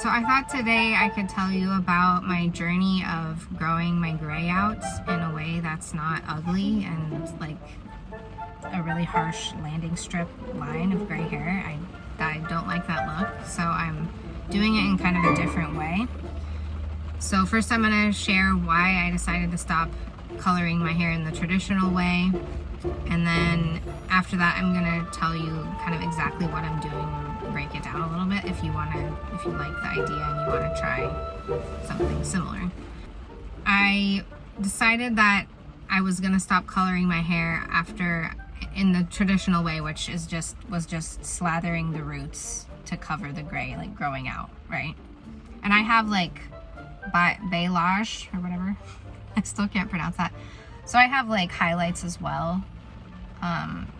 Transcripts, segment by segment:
So I thought today I could tell you about my journey of growing my gray out in a way that's not ugly and like a really harsh landing strip line of gray hair. I don't like that look, so I'm doing it in kind of a different way. So first I'm going to share why I decided to stop coloring my hair in the traditional way, and then after that I'm going to tell you kind of exactly what I'm doing and break it down a little bit if you like the idea and you want to try something similar. I decided that I was going to stop coloring my hair after in the traditional way, which was just slathering the roots to cover the gray, like growing out, right? And I have like balayage or whatever. I still can't pronounce that. So I have like highlights as well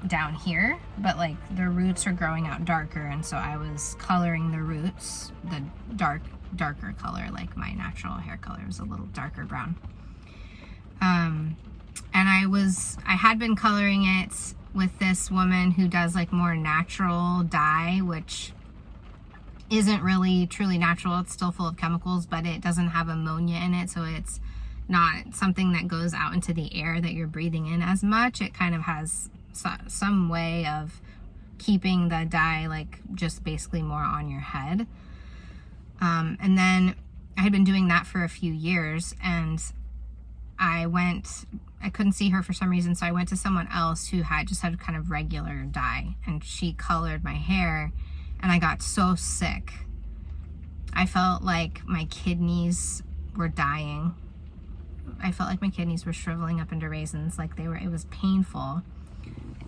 down here, but like the roots are growing out darker, and so I was coloring the roots the darker color, like my natural hair color is a little darker brown. And I had been coloring it with this woman who does like more natural dye, which isn't really truly natural. It's still full of chemicals, but it doesn't have ammonia in it, so it's not something that goes out into the air that you're breathing in as much. It kind of has some way of keeping the dye like just basically more on your head. And then I had been doing that for a few years, and I couldn't see her for some reason, so I went to someone else who just had kind of regular dye, and she colored my hair, and I got so sick. I felt like my kidneys were dying. I felt like my kidneys were shriveling up into raisins, like it was painful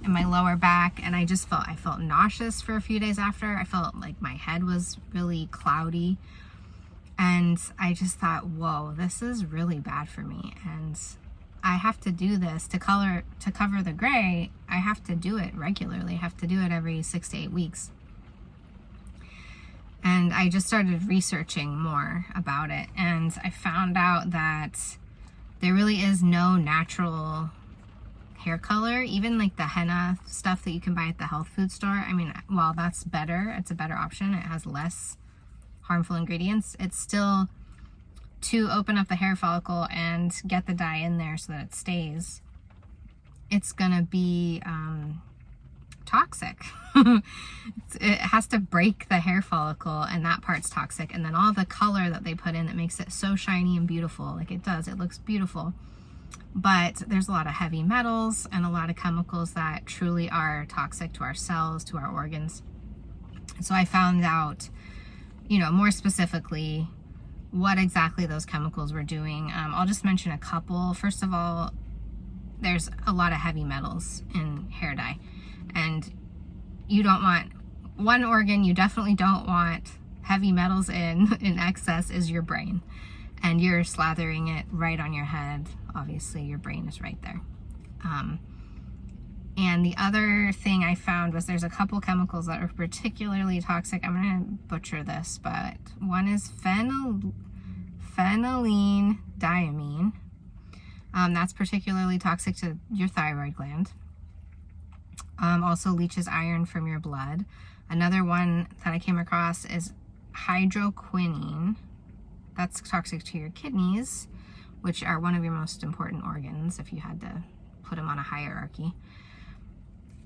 in my lower back, and I felt nauseous for a few days after. I felt like my head was really cloudy, and I just thought, whoa, this is really bad for me, and I have to do this to cover the gray. I have to do it regularly. I have to do it every 6 to 8 weeks. And I just started researching more about it, and I found out that there really is no natural hair color. Even like the henna stuff that you can buy at the health food store, I mean, while that's better, it's a better option, it has less harmful ingredients, it's still, to open up the hair follicle and get the dye in there so that it stays, it's gonna be toxic. It has to break the hair follicle, and that part's toxic, and then all the color that they put in that makes it so shiny and beautiful, like it looks beautiful, but there's a lot of heavy metals and a lot of chemicals that truly are toxic to our cells, to our organs. So I found out, more specifically what exactly those chemicals were doing. I'll just mention a couple. First of all, there's a lot of heavy metals in hair dye, and you don't want one organ you definitely don't want heavy metals in excess is your brain, and you're slathering it right on your head. Obviously your brain is right there. And the other thing I found was there's a couple chemicals that are particularly toxic. I'm gonna butcher this, but one is phenylene diamine. That's particularly toxic to your thyroid gland. Also leaches iron from your blood. Another one that I came across is hydroquinone. That's toxic to your kidneys, which are one of your most important organs if you had to put them on a hierarchy.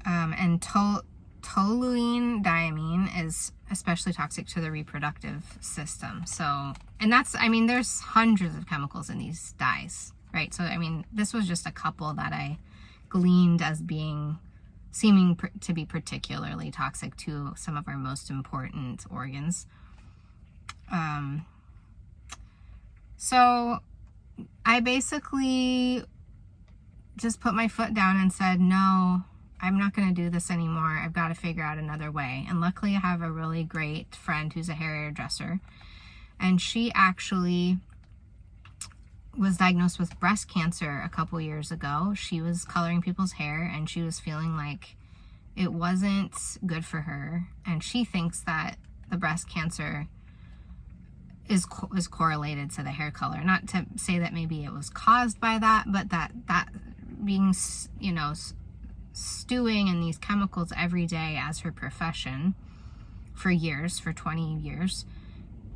And toluene diamine is especially toxic to the reproductive system. So, and there's hundreds of chemicals in these dyes, right? So, this was just a couple that I gleaned as seeming to be particularly toxic to some of our most important organs. So I basically just put my foot down and said, no, I'm not going to do this anymore. I've got to figure out another way. And luckily I have a really great friend who's a hairdresser, and she actually was diagnosed with breast cancer a couple years ago. She was coloring people's hair, and she was feeling like it wasn't good for her, and she thinks that the breast cancer is correlated to the hair color. Not to say that maybe it was caused by that, but that being, stewing in these chemicals every day as her profession for 20 years,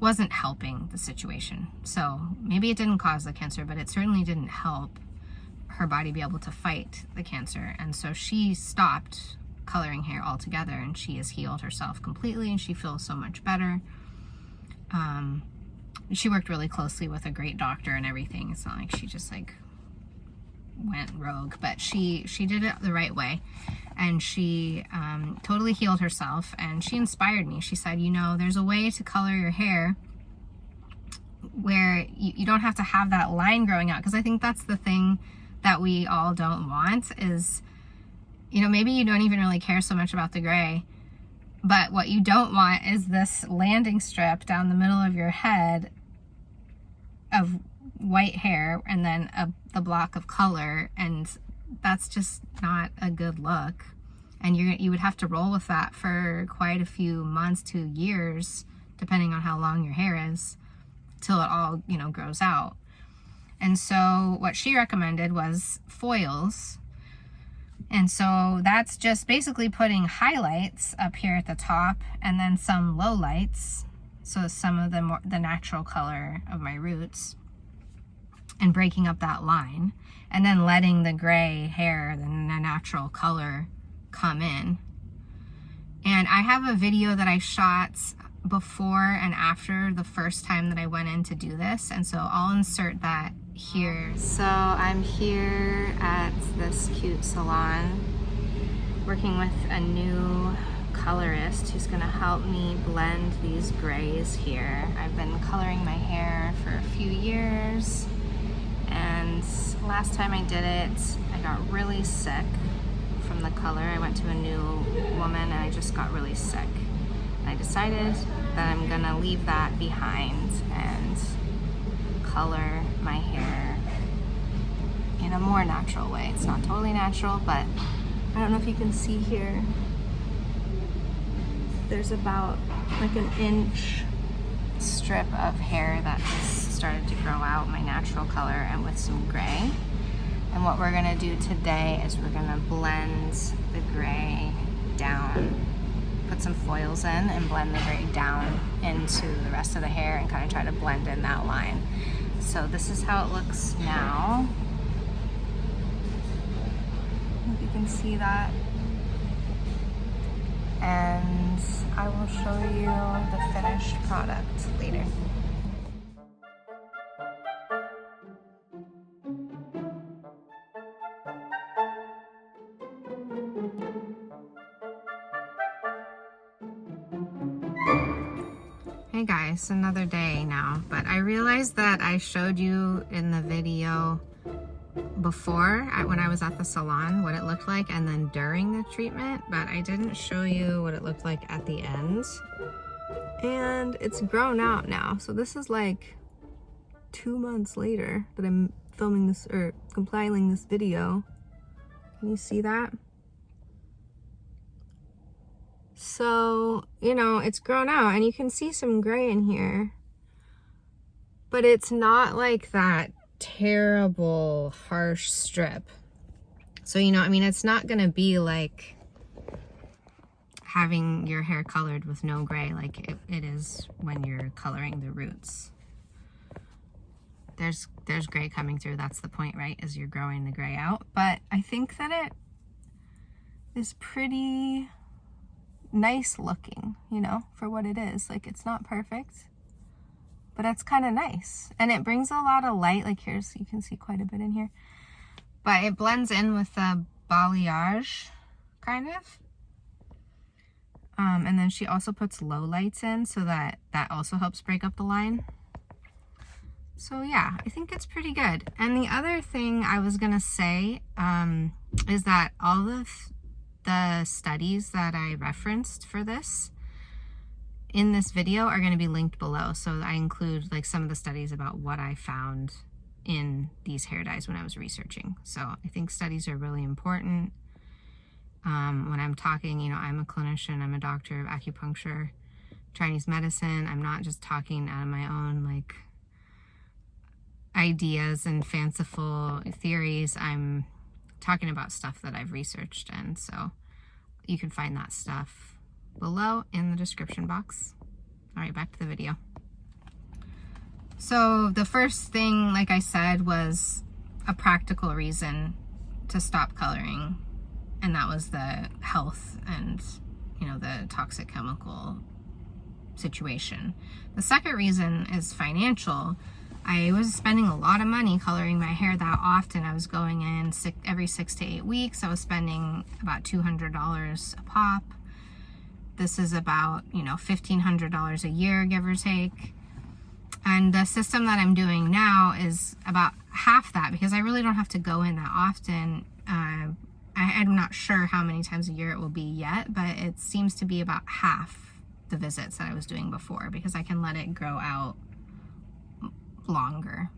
wasn't helping the situation. So maybe it didn't cause the cancer, but it certainly didn't help her body be able to fight the cancer. And so she stopped coloring hair altogether, and she has healed herself completely, and she feels so much better. She worked really closely with a great doctor and everything. It's not like she just like went rogue, but she did it the right way, and she totally healed herself, and she inspired me. She said, you know, there's a way to color your hair where you don't have to have that line growing out, because I think that's the thing that we all don't want is, you know, maybe you don't even really care so much about the gray, but what you don't want is this landing strip down the middle of your head of white hair and then the block of color, and that's just not a good look. And you would have to roll with that for quite a few months to years, depending on how long your hair is, till it all, you know, grows out. And so what she recommended was foils. And so that's just basically putting highlights up here at the top and then some lowlights, so some of the natural color of my roots, and breaking up that line, and then letting the gray hair, the natural color, come in. And I have a video that I shot before and after the first time that I went in to do this, and so I'll insert that here. So I'm here at this cute salon working with a new colorist who's gonna help me blend these grays here. I've been coloring my hair for a few years, and last time I did it, I got really sick from the color. I went to a new woman and I just got really sick. And I decided that I'm gonna leave that behind and color my hair in a more natural way. It's not totally natural, but I don't know if you can see here. There's about like an inch strip of hair that just started to grow out, my natural color, and with some gray. And what we're gonna do today is we're gonna blend the gray down, put some foils in and blend the gray down into the rest of the hair and kind of try to blend in that line. So this is how it looks now. If you can see that. And I will show you the finished product later. Hey guys, another day now, but I realized that I showed you in the video before, when I was at the salon, what it looked like, and then during the treatment, but I didn't show you what it looked like at the end. And it's grown out now, so this is like 2 months later that I'm filming this, or compiling this video. Can you see that? So, you know, it's grown out, and you can see some gray in here, but it's not like that terrible harsh strip. So, you know, I mean, it's not gonna be like having your hair colored with no gray like it is when you're coloring the roots. There's gray coming through. That's the point, right? Is you're growing the gray out. But I think that it is pretty nice looking, you know, for what it is. Like, it's not perfect, but it's kind of nice, and it brings a lot of light. Like, here's, you can see quite a bit in here, but it blends in with the balayage kind of. And then she also puts low lights in, so that also helps break up the line. So yeah, I think it's pretty good. And the other thing I was gonna say is that all of the studies that I referenced for this in this video are going to be linked below. So I include like some of the studies about what I found in these hair dyes when I was researching. So I think studies are really important. When I'm talking, you know, I'm a clinician, I'm a doctor of acupuncture, Chinese medicine. I'm not just talking out of my own like ideas and fanciful theories. I'm talking about stuff that I've researched, and so you can find that stuff below in the description box. All right, back to the video. So the first thing, like I said, was a practical reason to stop coloring, and that was the health and, you know, the toxic chemical situation. The second reason is financial. I was spending a lot of money coloring my hair that often. I was going in every 6 to 8 weeks. I was spending about $200 a pop. This is about, you know, $1,500 a year, give or take. And the system that I'm doing now is about half that, because I really don't have to go in that often. I'm not sure how many times a year it will be yet, but it seems to be about half the visits that I was doing before, because I can let it grow out longer,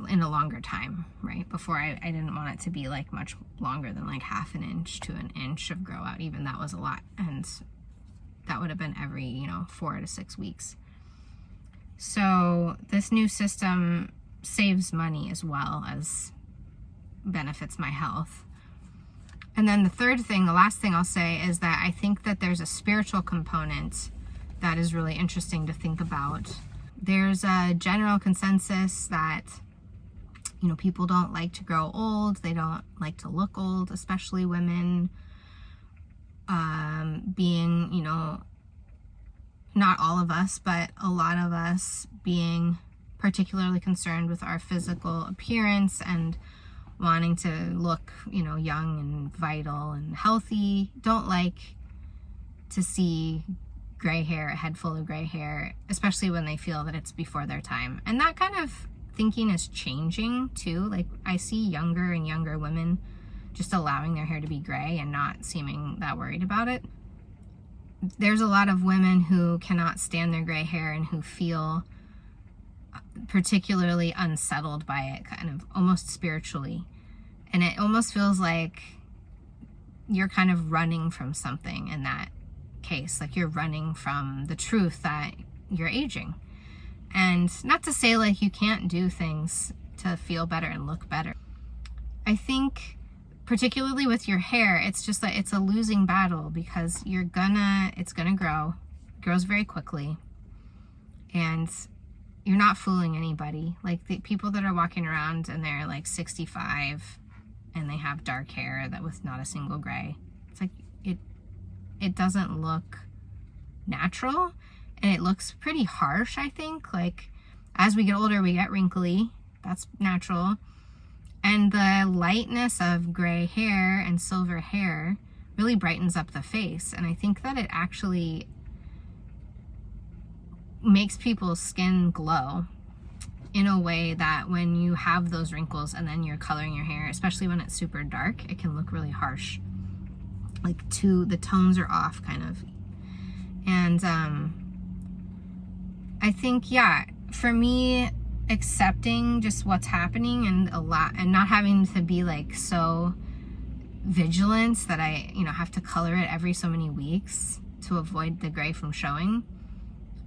in a longer time, right? Before I didn't want it to be like much longer than like half an inch to an inch of grow out. Even that was a lot, and that would have been every, you know, 4 to 6 weeks. So this new system saves money as well as benefits my health. And then the third thing, the last thing I'll say, is that I think that there's a spiritual component that is really interesting to think about. There's a general consensus that, you know, people don't like to grow old. They don't like to look old, especially women. Being, you know, not all of us, but a lot of us being particularly concerned with our physical appearance and wanting to look, you know, young and vital and healthy, don't like to see gray hair, a head full of gray hair, especially when they feel that it's before their time. And that kind of thinking is changing too. Like, I see younger and younger women just allowing their hair to be gray and not seeming that worried about it. There's a lot of women who cannot stand their gray hair and who feel particularly unsettled by it, kind of almost spiritually. And it almost feels like you're kind of running from something in that case. Like, you're running from the truth that you're aging. And not to say like you can't do things to feel better and look better. I think particularly with your hair, it's just that it's a losing battle, because it's gonna grow. It grows very quickly, and you're not fooling anybody. Like, the people that are walking around and they're like 65 and they have dark hair that with not a single gray, it's like it doesn't look natural, and it looks pretty harsh. I think, like, as we get older, we get wrinkly. That's natural. And the lightness of gray hair and silver hair really brightens up the face. And I think that it actually makes people's skin glow in a way that when you have those wrinkles and then you're coloring your hair, especially when it's super dark, it can look really harsh. Like, the tones are off, kind of. And I think, yeah, for me, accepting just what's happening and not having to be like so vigilant that I, you know, have to color it every so many weeks to avoid the gray from showing,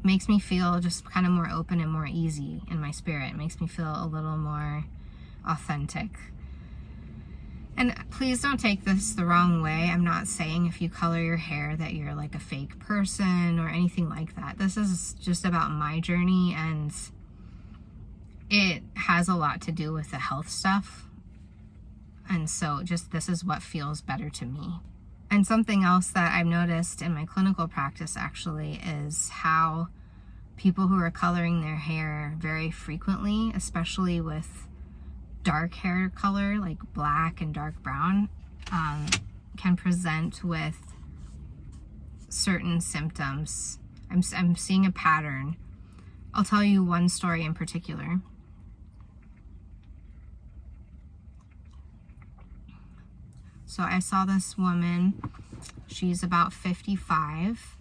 makes me feel just kind of more open and more easy in my spirit. It makes me feel a little more authentic. And please don't take this the wrong way. I'm not saying if you color your hair that you're like a fake person or anything like that. This is just about my journey, and it has a lot to do with the health stuff. And so just this is what feels better to me. And something else that I've noticed in my clinical practice actually is how people who are coloring their hair very frequently, especially with dark hair color like black and dark brown, can present with certain symptoms. I'm seeing a pattern. I'll tell you one story in particular. So I saw this woman, she's about 55.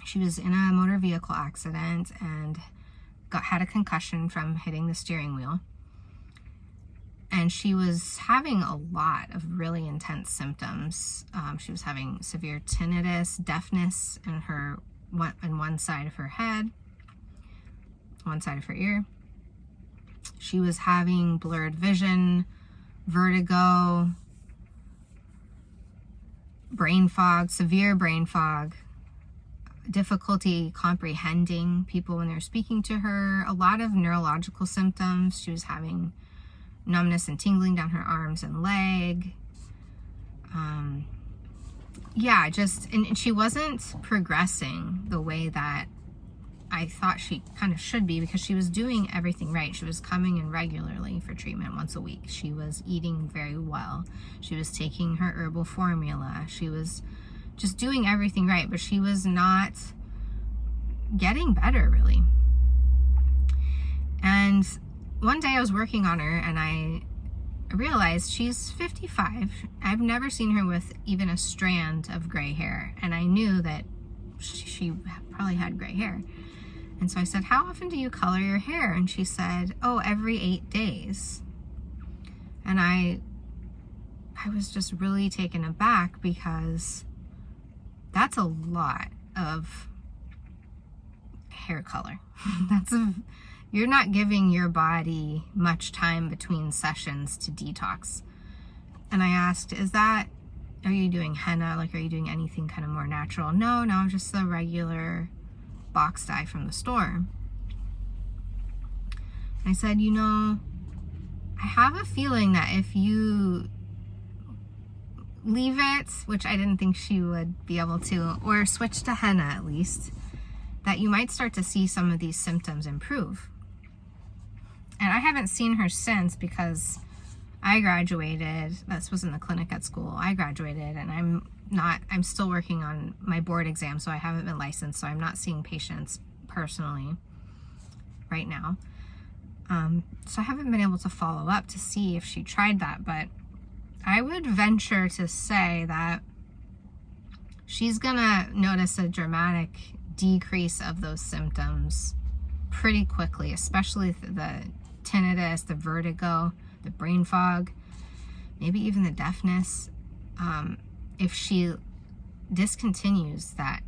She was in a motor vehicle accident and had a concussion from hitting the steering wheel. And she was having a lot of really intense symptoms. She was having severe tinnitus, deafness in one side of her head, one side of her ear. She was having blurred vision, vertigo, brain fog, severe brain fog. difficulty comprehending people when they're speaking to her, a lot of neurological symptoms. She was having numbness and tingling down her arms and leg. Yeah, and she wasn't progressing the way that I thought she kind of should be, because she was doing everything right. She was coming in regularly for treatment once a week. She was eating very well. She was taking her herbal formula. She was just doing everything right, but she was not getting better, really. And one day I was working on her and I realized she's 55. I've never seen her with even a strand of gray hair, and I knew that she probably had gray hair. And so I said, how often do you color your hair? And she said, oh, every 8 days. And I was just really taken aback, because that's a lot of hair color. You're not giving your body much time between sessions to detox. And I asked, are you doing henna? Like, are you doing anything kind of more natural? No, just the regular box dye from the store. I said, I have a feeling that if you leave it, which I didn't think she would be able to, or switch to henna at least, that you might start to see some of these symptoms improve. And I haven't seen her since, because I graduated. This was in the clinic at school. I graduated, and I'm still working on my board exam, so I haven't been licensed, so I'm not seeing patients personally right now. So I haven't been able to follow up to see if she tried that, but I would venture to say that she's gonna notice a dramatic decrease of those symptoms pretty quickly, especially the tinnitus, the vertigo, the brain fog, maybe even the deafness, if she discontinues that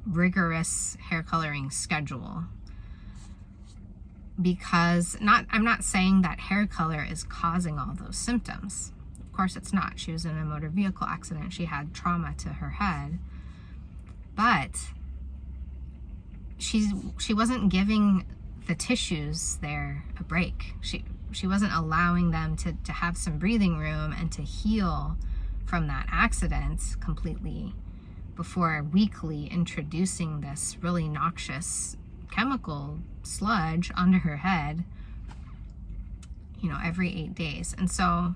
rigorous hair coloring schedule. Because I'm not saying that hair color is causing all those symptoms. Of course it's not. She was in a motor vehicle accident. She had trauma to her head. But she wasn't giving the tissues there a break. She wasn't allowing them to have some breathing room and to heal from that accident completely before weekly introducing this really noxious chemical sludge under her head, every 8 days. And so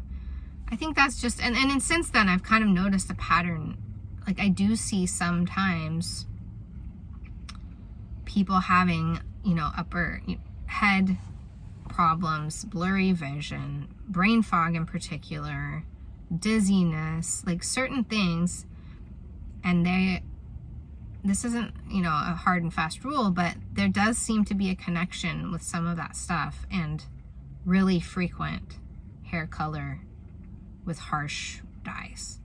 I think that's just, and since then I've kind of noticed a pattern. Like, I do see sometimes people having, upper head problems, blurry vision, brain fog in particular, dizziness, like certain things. And this isn't, a hard and fast rule, but there does seem to be a connection with some of that stuff and really frequent hair color with harsh dyes.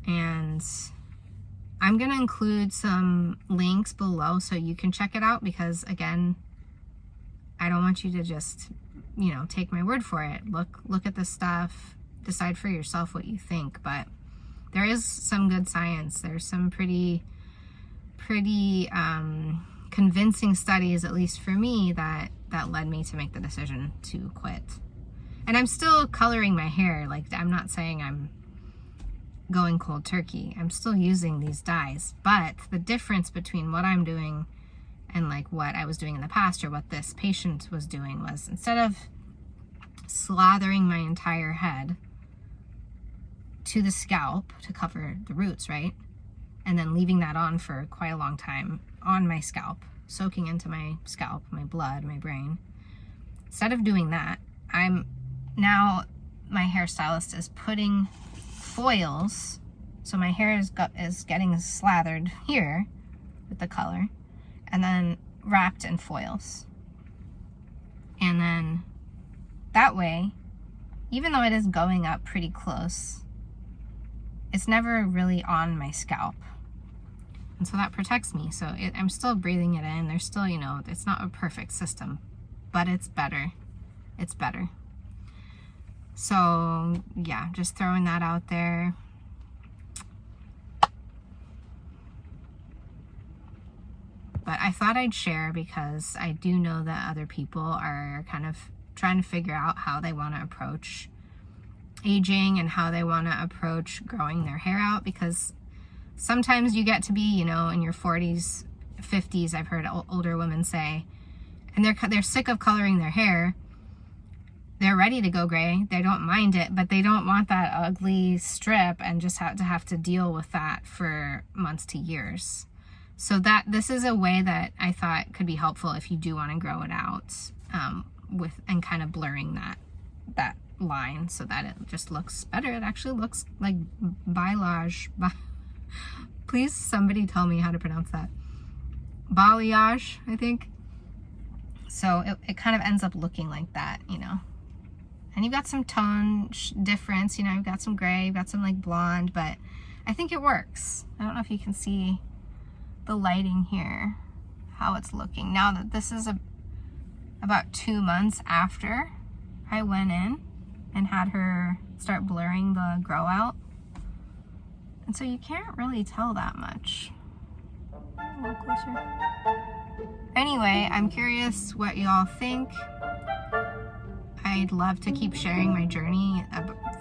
And I'm going to include some links below so you can check it out, because again, I don't want you to just, take my word for it. Look at the stuff, decide for yourself what you think. But there is some good science. There's some pretty convincing studies, at least for me, that led me to make the decision to quit. And I'm still coloring my hair. Like, I'm not saying I'm going cold turkey. I'm still using these dyes, but the difference between what I'm doing and like what I was doing in the past, or what this patient was doing, was instead of slathering my entire head to the scalp to cover the roots, right? And then leaving that on for quite a long time on my scalp, soaking into my scalp, my blood, my brain. Instead of doing that, my hairstylist is putting foils, so my hair is getting slathered here with the color, and then wrapped in foils. And then that way, even though it is going up pretty close, it's never really on my scalp. And so that protects me. So I'm still breathing it in. There's still, it's not a perfect system, but it's better. It's better. So yeah, just throwing that out there. but I thought I'd share because I do know that other people are kind of trying to figure out how they want to approach aging and how they want to approach growing their hair out, because sometimes you get to be, you know, in your 40s, 50s, I've heard older women say, and they're sick of coloring their hair. They're ready to go gray. They don't mind it, but they don't want that ugly strip and just have to deal with that for months to years. So this is a way that I thought could be helpful if you do want to grow it out, and kind of blurring that line so that it just looks better. It actually looks like balayage. Please somebody tell me how to pronounce that. Balayage, I think. So it kind of ends up looking like that, you know. And you've got some tone difference, you know, you've got some gray, you've got some like blonde, but I think it works. I don't know if you can see the lighting here, how it's looking. Now that this is about 2 months after I went in and had her start blurring the grow out. And so you can't really tell that much. A little closer. Anyway, I'm curious what y'all think. I'd love to keep sharing my journey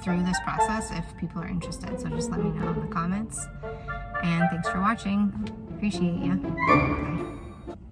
through this process if people are interested. So just let me know in the comments. And thanks for watching. Appreciate you. Bye.